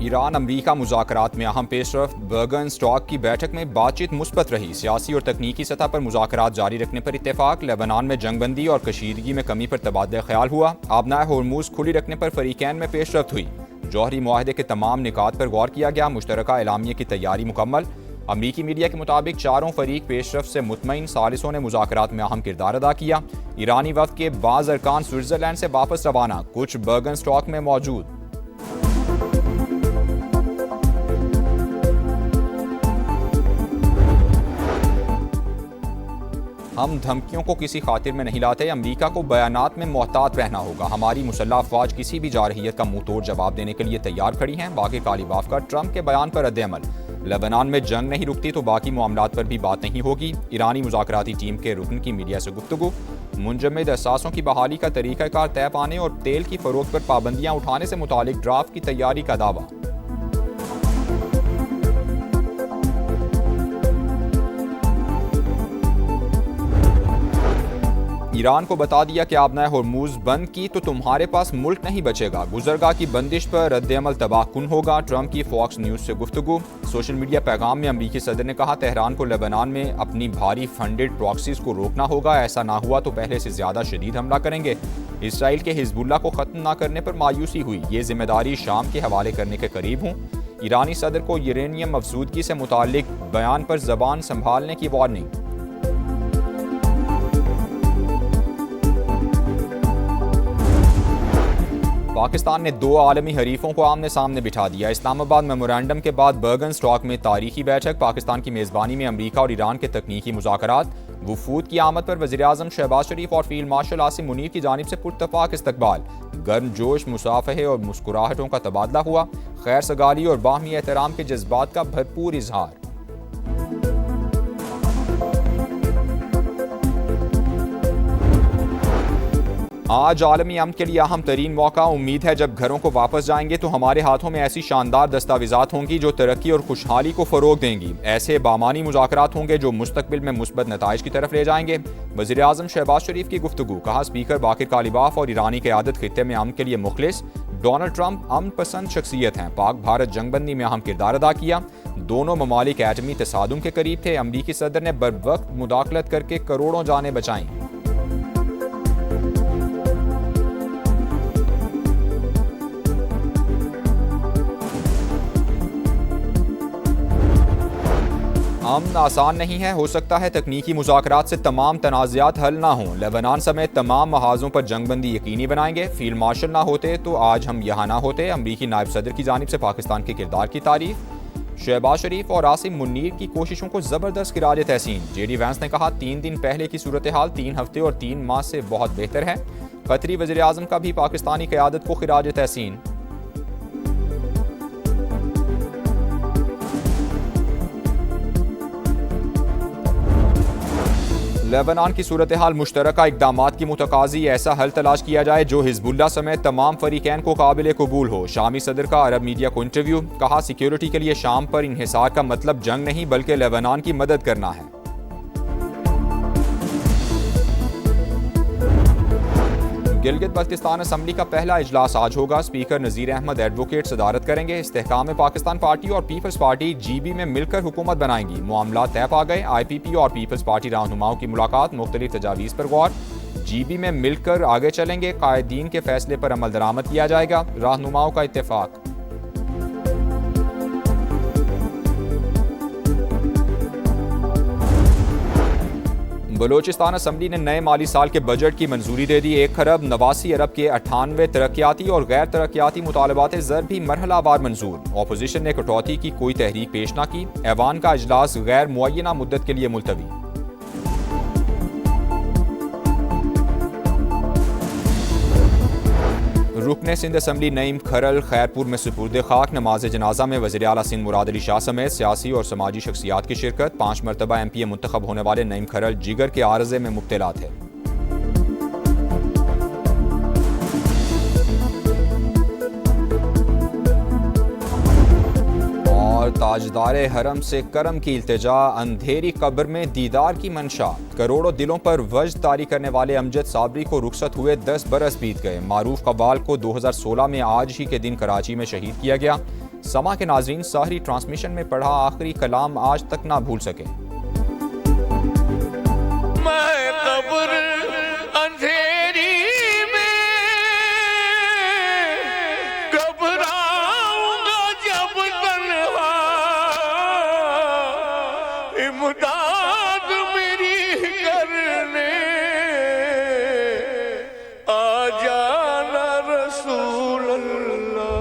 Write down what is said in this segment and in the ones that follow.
Iran अमरीका मुज़ाकरात में अहम पेशरफ्त। बर्गन stock की बैठक में बातचीत मुस्बत रही। सियासी और तकनीकी सतह पर मुज़ाकरात जारी रखने पर इत्तेफाक। लेबनान में जंगबंदी और कशीदगी में कमी पर तबादला ख्याल हुआ। आबनाए होर्मुज़ खुली रखने पर फरीकैन में पेशरफ्त हुई। जौहरी मुआहदे के तमाम निकात पर गौर किया गया। मुश्तरका एलामिया की तैयारी मुकम्मल। अमरीकी मीडिया के मुताबिक चारों फरीक पेशरफ्त से मुतमईन। सालिसों ने मुज़ाकरात में अहम किरदार अदा किया। ईरानी वफ़द के बाज़ अरकान स्विट्ज़रलैंड से वापस रवाना, कुछ बर्गन स्टॉक में मौजूद। हम धमकियों को किसी खातिर में नहीं लाते। अमरीका को बयानात में मोहतात रहना होगा। हमारी मुसल्लह अफवाज किसी भी जारहियत का मुंह तोड़ जवाब देने के लिए तैयार खड़ी हैं। बाकी कालीबाफ का ट्रंप के बयान पर रद्द-ए-अमल। लेबनान में जंग नहीं रुकती तो बाकी मामलात पर भी बात नहीं होगी। ईरानी मुज़ाकराती टीम के रुकन की मीडिया से गुफ्तगू। मुंजमद असासों की बहाली का तरीक़ाकार तय पाने और तेल की फ़रोख्त पर पाबंदियाँ उठाने से मुतालिक ड्राफ्ट की तैयारी का दावा। ईरान को बता दिया कि आपने होर्मुज़ बंद की तो तुम्हारे पास मुल्क नहीं बचेगा। गुज़रगाह की बंदिश पर रद्द-ए-अमल तबाहकुन होगा। ट्रंप की फॉक्स न्यूज़ से गुफ्तगू। सोशल मीडिया पैगाम में अमरीकी सदर ने कहा, तेहरान को लेबनान में अपनी भारी फंडेड प्रॉक्सीज को रोकना होगा। ऐसा ना हुआ तो पहले से ज़्यादा शदीद हमला करेंगे। इसराइल के हिजबुल्लाह को ख़त्म ना करने पर मायूसी हुई। ये जिम्मेदारी शाम के हवाले करने के करीब हूँ। ईरानी सदर को यूरेनियम अफजूदगी से मुताल्लिक बयान पर ज़बान संभालने की वार्निंग। पाकिस्तान ने दो आलमी हरीफों को आमने सामने बिठा दिया। इस्लामाबाद मेमोरेंडम के बाद बर्गन स्टॉक में तारीखी बैठक। पाकिस्तान की मेज़बानी में अमरीका और ईरान के तकनीकी मुज़ाकरात। वफूद की आमद पर वज़ीर-ए-आज़म शहबाज शरीफ और फील्ड मार्शल आसिम मुनीर की जानिब से पुरतफ़ाक इस्तकबाल। गर्मजोश मुसाफहे और मुस्कुराहटों का तबादला हुआ। खैर सगाली और बाहमी एहतराम के जज्बात का भरपूर इजहार। आज आलमी अमन के लिए अहम तरीन मौका। उम्मीद है जब घरों को वापस जाएंगे तो हमारे हाथों में ऐसी शानदार दस्तावेजात होंगी जो तरक्की और खुशहाली को फ़रोग देंगी। ऐसे बामानी मुज़ाकरात होंगे जो मुस्तकबिल में मुस्बत नताइज की तरफ ले जाएंगे। वज़ीर-ए-आज़म शहबाज शरीफ की गुफ्तगू। कहा, स्पीकर बाकिर कालिबाफ और ईरानी क़यादत खित्ते में अमन के लिए मुखलिस। डोनाल्ड ट्रंप अमन पसंद शख्सियत हैं। पाक भारत जंगबंदी में अहम किरदार अदा किया। दोनों ममालिक एटमी तसादुम के करीब थे। अमरीकी सदर ने बरवक्त मुदाखलत करके करोड़ों जानें बचाईं। अमन आसान नहीं है। हो सकता है तकनीकी मुज़ाकरात से तमाम तनाज़ात हल ना हों। लेबनान समेत तमाम महाज़ों पर जंगबंदी यकीनी बनाएंगे। फील्ड मार्शल ना होते तो आज हम यहाँ ना होते। अमरीकी नायब सदर की जानिब से पाकिस्तान के किरदार की तारीफ। शहबाज शरीफ और आसिम मुनीर की कोशिशों को ज़बरदस्त खिराज तहसीन। जेडी वैंस ने कहा, 3 दिन पहले की सूरत हाल 3 हफ्ते और 3 माह से बहुत बेहतर है। कतरी वज़ीर-ए-आज़म का भी पाकिस्तानी क़यादत को खिराज तहसीन। लेबनान की सूरत हाल मुश्तरका इक़दामात की मुतकाज़ी। ऐसा हल तलाश किया जाए जो हिजबुल्लाह समेत तमाम फरीकैन को काबिल कबूल हो। शामी सदर का अरब मीडिया को इंटरव्यू। कहा, सिक्योरिटी के लिए शाम पर इन्हिसार का मतलब जंग नहीं बल्कि लेबनान की मदद करना है। गिलगित बल्तिस्तान असम्बली का पहला इजलास आज होगा। स्पीकर नज़ीर अहमद एडवोकेट सदारत करेंगे। इस्तेहकाम पाकिस्तान पार्टी और पीपल्स पार्टी GB में मिलकर हुकूमत बनाएंगी। मामला तय पा गए। IPP और पीपल्स पार्टी रहनुमाओं की मुलाकात। मुख्तलिफ तजावीज़ पर गौर। GB में मिलकर आगे चलेंगे। कायदीन के फैसले पर अमल दरामद किया जाएगा। रहनुमाओं का इत्तेफाक। बलोचिस्तान असम्बली ने नए माली साल के बजट की मंजूरी दे दी। 1 खरब 89 अरब के 98 तरक्याती और गैर तरक्याती मुतालबात ज़र भी मरहलावार मंजूर। अपोजिशन ने कटौती की कोई तहरीक पेश न की। ऐवान का इजलास गैर मुअय्यना मुद्दत के लिए मुलतवी। रुकने सिंध असम्बली नईम खरल खैरपुर में सुपुर्द खाक। नमाज जनाजा में वज़ीर आला सिंध मुराद अली शाह समेत सियासी और समाजी शख्सियात की शिरकत। 5 मरतबा MPA मुंतखब होने वाले नईम खरल जिगर के आर्ज़े में मुब्तला थे। और ताजदारे हरम से करम की इल्तिजा। अंधेरी कब्र में दीदार की मंशा। करोड़ों दिलों पर वज्द तारी करने वाले अमजद साबरी को रुखसत हुए 10 बरस बीत गए। मारूफ कव्वाल को 2016 में आज ही के दिन कराची में शहीद किया गया। समा के नाजरीन सहरी ट्रांसमिशन में पढ़ा आखिरी कलाम आज तक ना भूल सके। मैं कब्र अंधेरी में घबराऊंगा जब तन्हा, इमदाद मेरी करने आ जाना रसूल अल्लाह।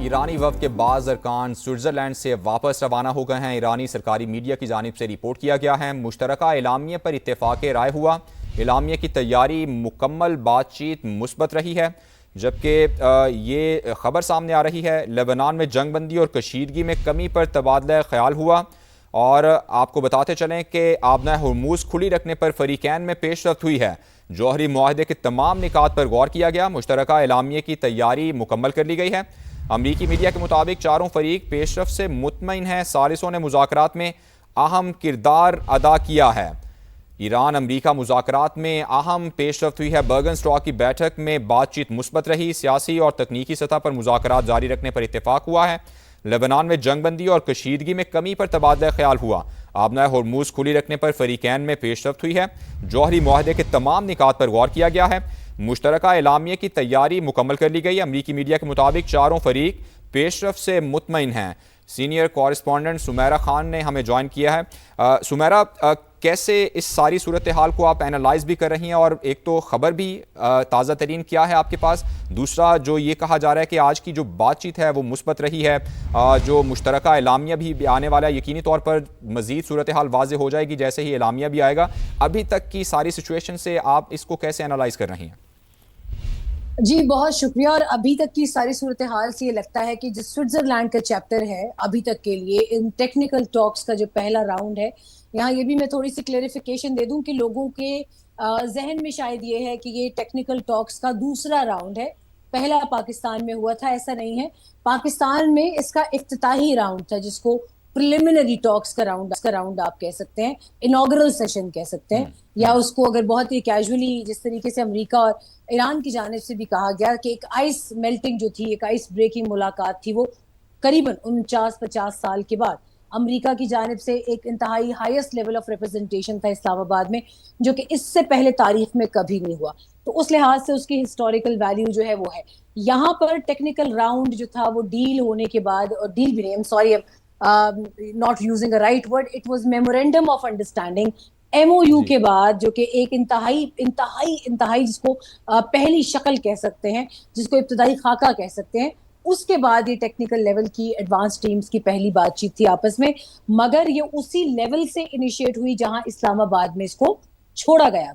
ईरानी वफ़द के बाज़ अरकान स्विट्ज़रलैंड से वापस रवाना हो गए हैं। ईरानी सरकारी मीडिया की जानिब से रिपोर्ट किया गया है मुश्तरका एलामिया पर इत्तेफाक राय हुआ। एलामिया की तैयारी मुकम्मल, बातचीत मुस्बत रही है। जबकि ये ख़बर सामने आ रही है लेबनान में जंगबंदी और कशीदगी में कमी पर तबादला ख्याल हुआ। और आपको बताते चलें कि आबना हुर्मुज़ खुली रखने पर फरीकैन में पेशरफ्त हुई है। जौहरी मुआहदे के तमाम निकात पर गौर किया गया। मुश्तरका एलामिया की तैयारी मुकम्मल कर ली गई है। अमरीकी मीडिया के मुताबिक चारों फरीक पेशरफ से मुतमईन हैं। सालिसों ने मुज़ाकरात में अहम किरदार अदा किया है। ईरान अमरीका मुज़ाकरात में अहम पेशरफ्त हुई है। बर्गन स्टॉक की बैठक में बातचीत मुस्बत रही। सियासी और तकनीकी सतह पर मुज़ाकरात जारी रखने पर इत्तेफाक हुआ है। लेबनान में जंगबंदी और कशीदगी में कमी पर तबादला ख्याल हुआ। आबना हुर्मुज़ खुली रखने पर फरीकैन में पेशरफ्त हुई है। जौहरी मुआहदे के तमाम निकात पर गौर किया गया है। मुश्तरका एलामिया की तैयारी मुकम्मल कर ली गई। अमरीकी मीडिया के मुताबिक चारों फरीक पेशरफ से मुतमईन हैं। सीनियर कॉरेस्पॉन्डेंट सुमेरा खान ने हमें ज्वाइन किया है। सुमेरा, कैसे इस सारी सूरत हाल को आप एनालाइज भी कर रही हैं, और एक तो ख़बर भी ताज़ा तरीन क्या है आपके पास, दूसरा जो ये कहा जा रहा है कि आज की जो बातचीत है वो मुस्बत रही है, जो मुश्तरका एलामिया भी आने वाला है, यकीनी तौर पर मज़ीद सूरत हाल वाज़े हो जाएगी जैसे ही एलामिया भी आएगा। अभी तक की सारी सिचुएशन से आप इसको कैसे एनालाइज कर रही हैं? जी बहुत शुक्रिया। और अभी तक की सारी सूरत हाल से ये लगता है कि जो स्विट्जरलैंड का चैप्टर है अभी तक के लिए इन टेक्निकल टॉक्स का जो पहला राउंड है, यहाँ ये भी मैं थोड़ी सी क्लेरिफिकेशन दे दूं कि लोगों के जहन में शायद ये है कि ये टेक्निकल टॉक्स का दूसरा राउंड है। पहला पाकिस्तान में हुआ था, ऐसा नहीं है। पाकिस्तान में इसका इफ्तिताही राउंड था, जिसको प्रिलिमिनरी टॉक्स का राउंड आप कह सकते हैं, इनॉग्रल सेशन कह सकते हैं, या उसको अगर बहुत ही कैजुअली जिस तरीके से अमेरिका और ईरान की जानिब से भी कहा गया कि एक आइस मेल्टिंग जो थी, एक आइस ब्रेकिंग मुलाकात थी, वो करीबन 49-50 साल के बाद अमेरिका की जानिब से एक इंतहाई हाईएस्ट लेवल ऑफ रिप्रेजेंटेशन था इस्लामाबाद में, जो कि इससे पहले तारीख में कभी नहीं हुआ। तो उस लिहाज से उसकी हिस्टोरिकल वैल्यू जो है वो है। यहाँ पर टेक्निकल राउंड जो था वो डील होने के बाद, और डील भी नहीं, I am sorry, not using a right word, it was memorandum of understanding, MOU के बाद, जो कि एक इंतहाई जिसको पहली शक्ल कह सकते हैं, जिसको इब्तदाई खाका कह सकते हैं, उसके बाद ये टेक्निकल लेवल की एडवांस टीम्स की पहली बातचीत थी आपस में। मगर ये उसी लेवल से इनिशिएट हुई जहां इस्लामाबाद में इसको छोड़ा गया था।